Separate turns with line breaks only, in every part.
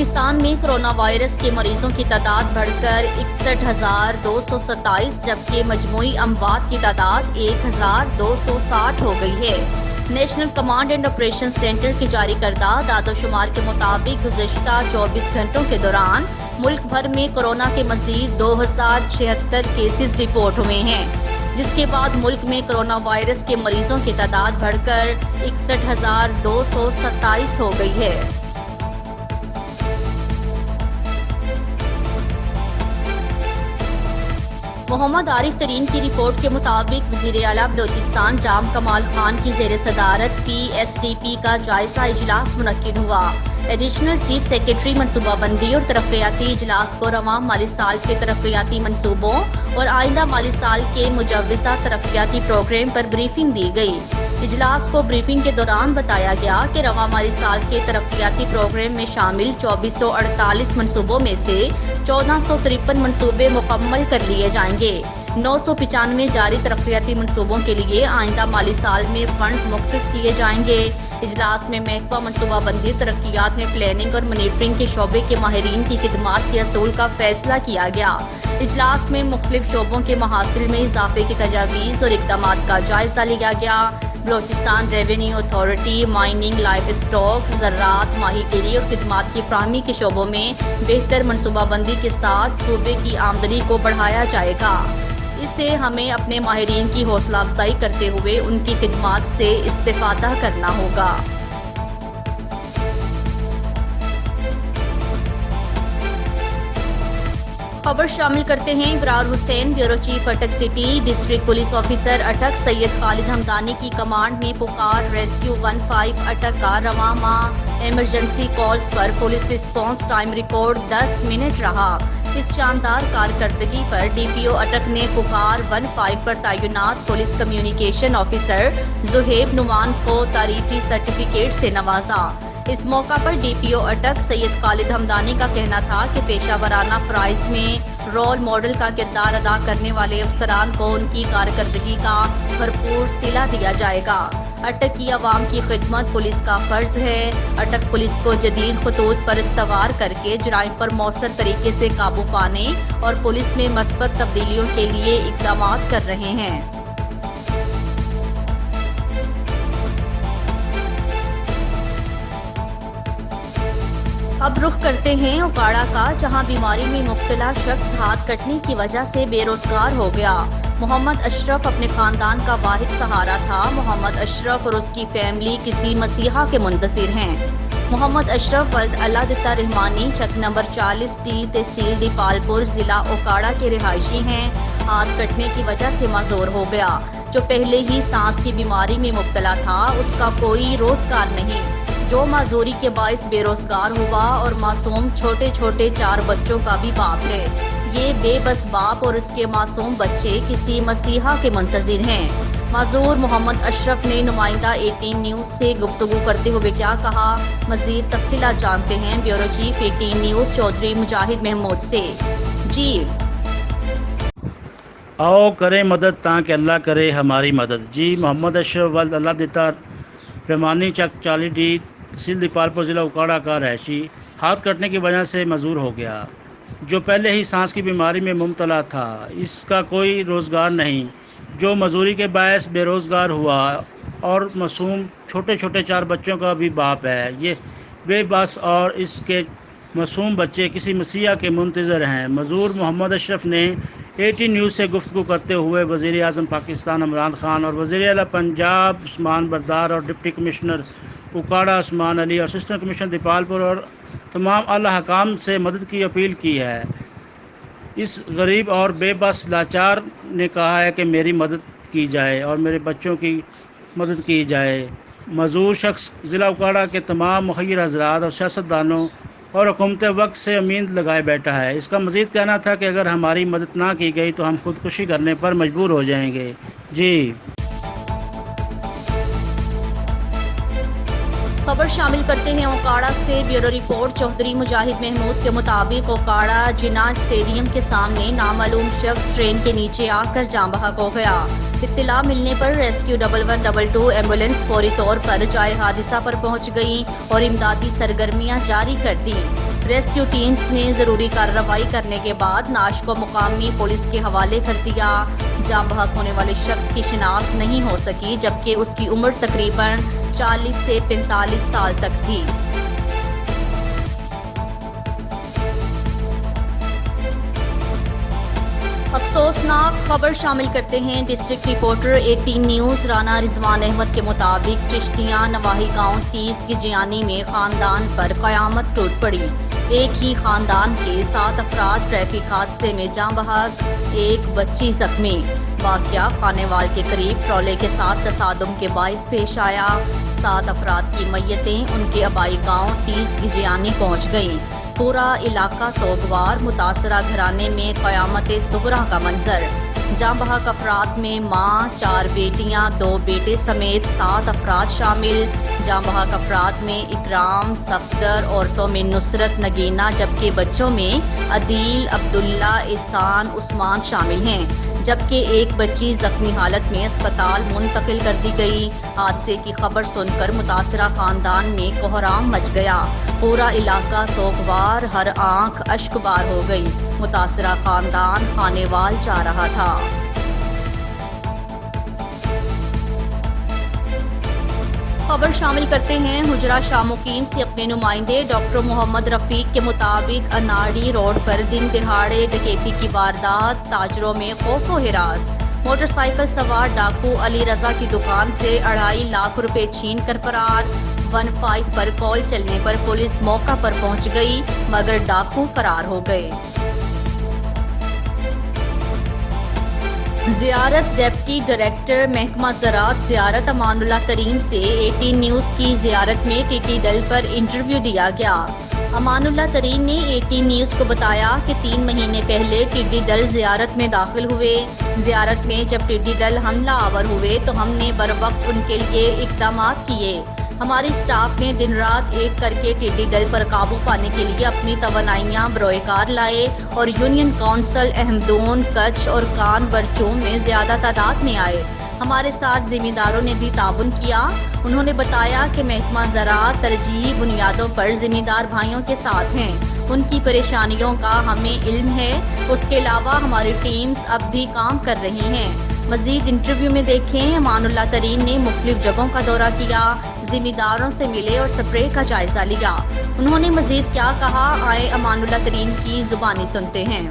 پاکستان میں corona virus کے مریضوں کی تعداد بڑھ کر 61,227 جبکہ مجموعی اموات کی تعداد 1,260 ہو گئی ہے۔ National command and operation centre کی جاری کردہ اعداد و شمار کے مطابق گزشتہ 24 گھنٹوں کے دوران ملک بھر میں کورونا کے مزید 2076 کیسز رپورٹ ہوئے ہیں، جس کے بعد ملک میں کورونا وائرس کے مریضوں کی تعداد بڑھ کر 61,227 ہو گئی ہے۔ محمد عارف ترین کی رپورٹ کے مطابق وزیر اعلیٰ بلوچستان جام کمال خان کی زیر صدارت PSDP کا جائزہ اجلاس منعقد ہوا۔ ایڈیشنل چیف سیکرٹری منصوبہ بندی اور ترقیاتی اجلاس کو رواں مالی سال کے ترقیاتی منصوبوں اور آئندہ مالی سال کے مجوزہ ترقیاتی پروگرام پر بریفنگ دی گئی۔ اجلاس کو بریفنگ کے دوران بتایا گیا کہ رواں مالی سال کے ترقیاتی پروگرام میں شامل 2448 منصوبوں میں سے 1453 منصوبے مکمل کر لیے جائیں گے۔ 995 جاری ترقیاتی منصوبوں کے لیے آئندہ مالی سال میں فنڈ مختص کیے جائیں گے۔ اجلاس میں محکمہ منصوبہ بندی ترقیات میں پلاننگ اور مانیٹرنگ کے شعبے کے ماہرین کی خدمات کے اصول کا فیصلہ کیا گیا۔ اجلاس میں مختلف شعبوں کے محاصل میں اضافے کی تجاویز اور اقدامات کا جائزہ لیا گیا۔ Balochistan revenue authority mining, life stock, زراعت، ماہی گیری اور خدمات کی فراہمی کے شعبوں میں بہتر منصوبہ بندی کے ساتھ صوبے کی آمدنی کو بڑھایا جائے گا۔ اس سے ہمیں اپنے ماہرین کی حوصلہ افزائی کرتے ہوئے ان کی خدمات سے استفادہ کرنا ہوگا۔ خبر شامل کرتے ہیں ابرار حسین، بیورو چیف اٹک سٹی۔ ڈسٹرکٹ پولیس آفیسر اٹک سید خالد حمدانی کی کمانڈ میں پکار ریسکیو 15 اٹک کا رواں ماہ ایمرجنسی کالز پر پولیس رسپانس ٹائم ریکارڈ 10 منٹ رہا۔ اس شاندار کارکردگی پر DPO اٹک نے پکار 15 پر تعینات police communication officer Zohaib Noman کو تعریفی سرٹیفکیٹ سے نوازا۔ اس موقع پر DPO اٹک سید خالد حمدانی کا کہنا تھا کہ پیشہ ورانہ فرائض میں رول ماڈل کا کردار ادا کرنے والے افسران کو ان کی کارکردگی کا بھرپور صلہ دیا جائے گا۔ اٹک کی عوام کی خدمت پولیس کا فرض ہے۔ اٹک پولیس کو جدید خطوط پر استوار کر کے جرائم پر مؤثر طریقے سے قابو پانے اور پولیس میں مثبت تبدیلیوں کے لیے اقدامات کر رہے ہیں۔ اب رخ کرتے ہیں اوکاڑا کا، جہاں بیماری میں مبتلا شخص ہاتھ کٹنے کی وجہ سے بے روزگار ہو گیا۔ محمد اشرف اپنے خاندان کا واحد سہارا تھا۔ محمد اشرف اور اس کی فیملی کسی مسیحا کے منتظر ہیں۔ محمد اشرف ولد اللہ دتا رحمانی چھت نمبر 40D تحصیل دیپال پور ضلع اوکاڑا کے رہائشی ہیں۔ ہاتھ کٹنے کی وجہ سے معذور ہو گیا۔ جو پہلے ہی سانس کی بیماری میں مبتلا تھا، اس کا کوئی روزگار نہیں، جو معذوری کے باعث بے روزگار ہوا اور معصوم چھوٹے چھوٹے 4 بچوں کا بھی باپ ہے۔ یہ بے بس باپ اور اس کے معصوم بچے کسی مسیحا کے منتظر ہیں۔ معذور محمد اشرف نے نمائندہ 18 نیوز سے گفتگو کرتے ہوئے کیا کہا، مزید تفصیلات جانتے ہیں بیورو چیف 18 نیوز چودھری مجاہد محمود سے۔ جی
آؤ کریں مدد تاکہ اللہ کرے ہماری مدد۔ جی محمد اشرف ولد اللہ دتا رحمانی چک 40D تحصیل دیپال پور ضلع اوکاڑا کا رہائشی ہاتھ کٹنے کی وجہ سے معذور ہو گیا۔ جو پہلے ہی سانس کی بیماری میں مبتلا تھا، اس کا کوئی روزگار نہیں، جو مزدوری کے باعث بے روزگار ہوا اور معصوم چھوٹے چھوٹے 4 بچوں کا بھی باپ ہے۔ یہ بے بس اور اس کے معصوم بچے کسی مسیحا کے منتظر ہیں۔ معذور محمد اشرف نے 18 نیوز سے گفتگو کرتے ہوئے وزیر اعظم پاکستان عمران خان اور وزیر اعلیٰ پنجاب عثمان بردار اور ڈپٹی کمشنر اوکاڑا عثمان علی اور اسسٹنٹ کمشنر دیپال پور اور تمام اعلیٰ حکام سے مدد کی اپیل کی ہے۔ اس غریب اور بے بس لاچار نے کہا ہے کہ میری مدد کی جائے اور میرے بچوں کی مدد کی جائے۔ معذور شخص ضلع اوکاڑا کے تمام مخیر حضرات اور سیاستدانوں اور حکومت وقت سے امید لگائے بیٹھا ہے۔ اس کا مزید کہنا تھا کہ اگر ہماری مدد نہ کی گئی تو ہم خودکشی کرنے پر مجبور ہو جائیں گے۔ جی
خبر شامل کرتے ہیں اوکاڑا سے بیورو رپورٹ چودھری مجاہد محمود کے مطابق اوکاڑا جناح اسٹیڈیم کے سامنے نامعلوم شخص ٹرین کے نیچے آ کر جاں بحق ہو گیا۔ اطلاع ملنے پر ریسکیو 1122 ایمبولینس فوری طور پر جائے حادثہ پر پہنچ گئی اور امدادی سرگرمیاں جاری کر دیں۔ ریسکیو ٹیمز نے ضروری کارروائی کرنے کے بعد نعش کو مقامی پولیس کے حوالے کر دیا۔ جاں بحق ہونے والے شخص کی شناخت نہیں ہو سکی، جبکہ اس کی عمر تقریباً 40 سے 45 سال تک تھی۔ افسوسناک خبر شامل کرتے ہیں district reporter 18 news Rana Rizwan Ahmed کے مطابق چشتیاں نواحی گاؤں 30 کی جیانی میں خاندان پر قیامت ٹوٹ پڑی۔ ایک ہی خاندان کے 7 افراد ٹریفک حادثے میں جاں بحق، ایک بچی زخمی۔ واقعہ خانے وال کے قریب ٹرالے کے ساتھ تصادم کے باعث پیش آیا۔ 7 افراد کی میتیں ان کے آبائی گاؤں 30 کی جیانی پہنچ گئیں۔ پورا علاقہ سوگوار، متاثرہ گھرانے میں قیامت صغریٰ کا منظر۔ جاں بحق افراد میں ماں، 4 بیٹیاں، 2 بیٹے سمیت 7 افراد شامل۔ جاں بحق افراد میں اکرام، صفدر، عورتوں میں نصرت، نگینہ، جبکہ بچوں میں عدیل، عبداللہ، احسان، عثمان شامل ہیں، جبکہ ایک بچی زخمی حالت میں اسپتال منتقل کر دی گئی۔ حادثے کی خبر سن کر متاثرہ خاندان میں کوہرام مچ گیا۔ پورا علاقہ سوگوار، ہر آنکھ اشک بار ہو گئی۔ متاثرہ خاندان خانے وال جا رہا تھا۔ خبر شامل کرتے ہیں حجرہ شاہ مقیم سے اپنے نمائندے ڈاکٹر محمد رفیق کے مطابق اناڑی روڈ پر دن دہاڑے ڈکیتی کی واردات، تاجروں میں خوف و ہراس۔ موٹر سائیکل سوار ڈاکو علی رضا کی دکان سے 2.5 لاکھ روپے چھین کر فرار۔ 15 پر کال چلنے پر پولیس موقع پر پہنچ گئی، مگر ڈاکو فرار ہو گئے۔ زیارت ڈپٹی ڈائریکٹر محکمہ زراعت زیارت امان اللہ ترین سے 18 نیوز کی زیارت میں ٹڈی دل پر انٹرویو دیا گیا۔ امان اللہ ترین نے 18 نیوز کو بتایا کہ 3 مہینے پہلے ٹڈی دل زیارت میں داخل ہوئے۔ زیارت میں جب ٹڈی دل حملہ آور ہوئے تو ہم نے بروقت ان کے لیے اقدامات کیے۔ ہماری سٹاف نے دن رات ایک کر کے ٹڈی دل پر قابو پانے کے لیے اپنی توانائیاں بروئے کار لائے اور یونین کونسل احمدون، کچھ اور کان ورچوم میں زیادہ تعداد میں آئے۔ ہمارے ساتھ ذمہ داروں نے بھی تعاون کیا۔ انہوں نے بتایا کہ محکمہ زراعت ترجیحی بنیادوں پر ذمہ دار بھائیوں کے ساتھ ہیں، ان کی پریشانیوں کا ہمیں علم ہے۔ اس کے علاوہ ہماری ٹیمز اب بھی کام کر رہی ہیں۔ مزید انٹرویو میں دیکھیں، امان اللہ ترین نے مختلف جگہوں کا دورہ کیا، ذمہ داروں سے ملے اور سپرے کا جائزہ لیا۔ انہوں نے مزید کیا کہا، آئے امان اللہ ترین کی زبانی سنتے ہیں۔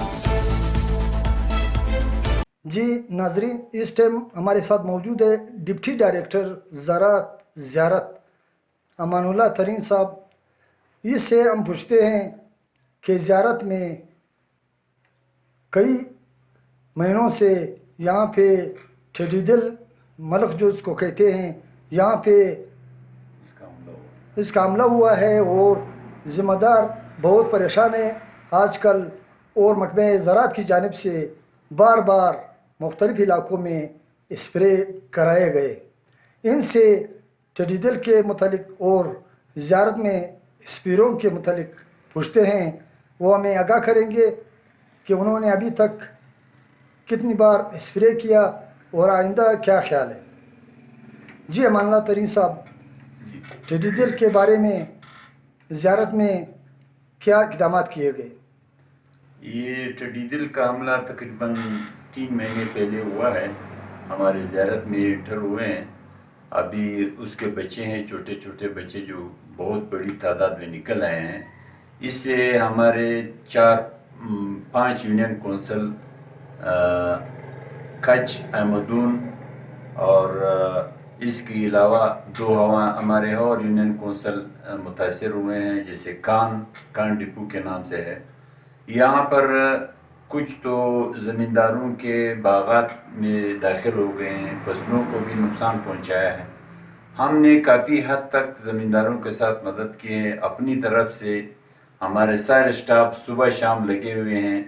جی ناظرین، اس ٹائم ہمارے ساتھ موجود ہے ڈپٹی ڈائریکٹر زراعت زیارت امان اللہ ترین صاحب۔ اس سے ہم پوچھتے ہیں کہ زیارت میں کئی مہینوں سے یہاں پہ ٹڈی دل ملک جو اس کو کہتے ہیں، یہاں پہ اس کا حملہ ہوا ہے اور ذمہ دار بہت پریشان ہیں آج کل، اور محکمہ زراعت کی جانب سے بار بار مختلف علاقوں میں اسپرے کرائے گئے۔ ان سے ٹڈی دل کے متعلق اور زیارت میں اسپریوں کے متعلق پوچھتے ہیں، وہ ہمیں آگاہ کریں گے کہ انہوں نے ابھی تک کتنی بار اسپرے کیا اور آئندہ کیا خیال ہے۔ جی امان اللہ ترین صاحب، ٹڈی دل کے بارے میں زیارت میں کیا اقدامات کیے گئے؟
یہ ٹڈی دل کا حملہ تقریباً 3 مہینے پہلے ہوا ہے، ہمارے زیارت میں انٹر ہوئے ہیں۔ ابھی اس کے بچے ہیں، چھوٹے چھوٹے بچے جو بہت بڑی تعداد میں نکل آئے ہیں۔ اس سے ہمارے 4-5 یونین کونسل کچھ، احمدون اور اس کے علاوہ 2 ہمارے اور یونین کونسل متاثر ہوئے ہیں، جیسے کان ڈپو کے نام سے ہے۔ یہاں پر کچھ تو زمینداروں کے باغات میں داخل ہو گئے ہیں، فصلوں کو بھی نقصان پہنچایا ہے۔ ہم نے کافی حد تک زمینداروں کے ساتھ مدد کی ہے، اپنی طرف سے ہمارے سارے سٹاف صبح شام لگے ہوئے ہیں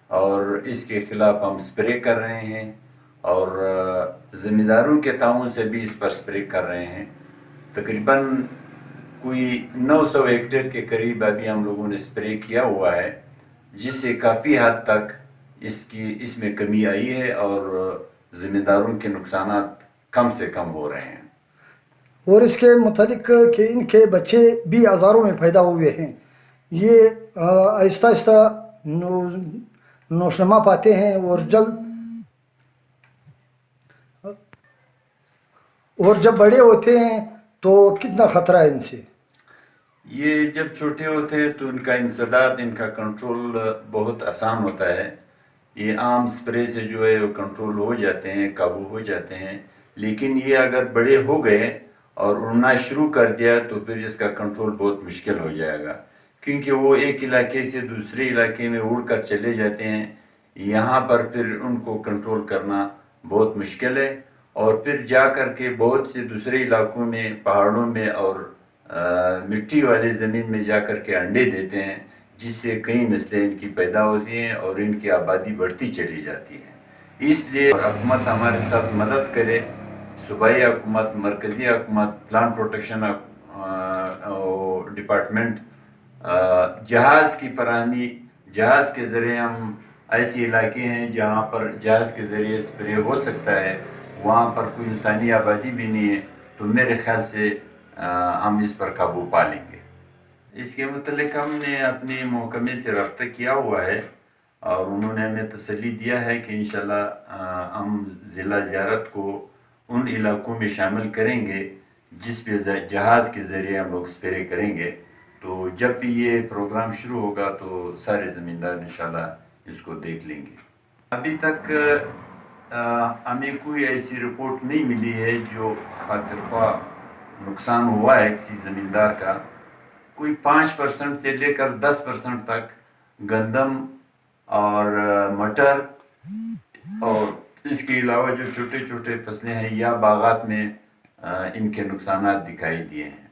اور اس کے خلاف ہم سپرے کر رہے ہیں اور زمینداروں کے تعاون سے بھی اس پر سپرے کر رہے ہیں۔ تقریباً کوئی 900 ہیکٹر کے قریب ابھی ہم لوگوں نے سپرے کیا ہوا ہے، جس سے کافی حد تک اس میں کمی آئی ہے اور ذمہ داروں کے نقصانات کم سے کم ہو رہے ہیں۔
اور اس کے متعلق کہ ان کے بچے بھی ہزاروں میں پیدا ہوئے ہیں، یہ آہستہ آہستہ نوشنما پاتے ہیں اور جب بڑے ہوتے ہیں تو کتنا خطرہ ہے ان سے.
یہ جب چھوٹے ہوتے ہیں تو ان کا انسداد، ان کا کنٹرول بہت آسان ہوتا ہے. یہ عام سپرے سے جو ہے وہ کنٹرول ہو جاتے ہیں، قابو ہو جاتے ہیں. لیکن یہ اگر بڑے ہو گئے اور اڑنا شروع کر دیا تو پھر اس کا کنٹرول بہت مشکل ہو جائے گا، کیونکہ وہ ایک علاقے سے دوسرے علاقے میں اڑ کر چلے جاتے ہیں. یہاں پر پھر ان کو کنٹرول کرنا بہت مشکل ہے، اور پھر جا کر کے بہت سے دوسرے علاقوں میں، پہاڑوں میں اور مٹی والے زمین میں جا کر کے انڈے دیتے ہیں، جس سے کئی نسلیں ان کی پیدا ہوتی ہیں اور ان کی آبادی بڑھتی چلی جاتی ہے. اس لیے حکومت ہمارے ساتھ مدد کرے، صوبائی حکومت، مرکزی حکومت، پلانٹ پروٹیکشن ڈپارٹمنٹ، جہاز کی فراہمی. جہاز کے ذریعے ہم ایسے علاقے ہیں جہاں پر جہاز کے ذریعے اسپرے ہو سکتا ہے، وہاں پر کوئی انسانی آبادی بھی نہیں ہے، تو میرے خیال سے ہم اس پر قابو پا لیں گے. اس کے متعلق ہم نے اپنے محکمے سے رابطہ کیا ہوا ہے، اور انہوں نے ہمیں تسلی دیا ہے کہ انشاءاللہ ہم ضلع زیارت کو ان علاقوں میں شامل کریں گے جس پہ جہاز کے ذریعے ہم لوگ اسپرے کریں گے. تو جب بھی یہ پروگرام شروع ہوگا تو سارے زمیندار انشاءاللہ اس کو دیکھ لیں گے. ابھی تک ہمیں کوئی ایسی رپورٹ نہیں ملی ہے جو خاطر خواہ نقصان ہوا ہے کسی زمیندار کا. کوئی 5% سے لے کر 10% تک گندم اور مٹر اور اس کے علاوہ جو چھوٹے چھوٹے فصلیں ہیں یا باغات میں ان کے نقصانات دکھائی دیے ہیں.